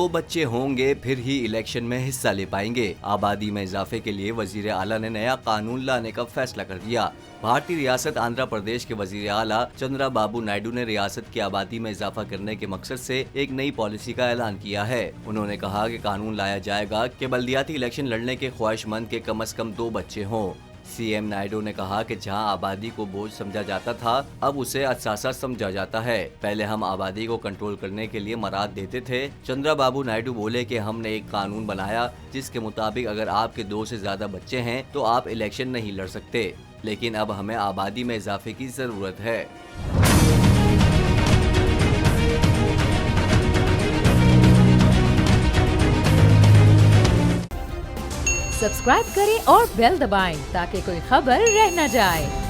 2 बच्चे होंगे फिर ही इलेक्शन में हिस्सा ले पाएंगे। आबादी में इजाफे के लिए वजीर आला ने नया कानून लाने का फैसला कर दिया। भारतीय रियासत आंध्र प्रदेश के वजीर आला चंद्राबाबू नायडू ने रियासत की आबादी में इजाफा करने के मकसद से एक नई पॉलिसी का ऐलान किया है। उन्होंने कहा कि कानून लाया जाएगा कि बल्दियाती इलेक्शन लड़ने के ख्वाहिशमंद के कम से कम 2 बच्चे हों। सीएम नायडू ने कहा कि जहां आबादी को बोझ समझा जाता था, अब उसे असासा समझा जाता है। पहले हम आबादी को कंट्रोल करने के लिए मराद देते थे। चंद्राबाबू नायडू बोले कि हमने एक कानून बनाया जिसके मुताबिक अगर आपके 2 से ज्यादा बच्चे हैं तो आप इलेक्शन नहीं लड़ सकते, लेकिन अब हमें आबादी में इजाफे की जरूरत है। सब्सक्राइब करें और बेल दबाएं ताकि कोई खबर रह न जाए।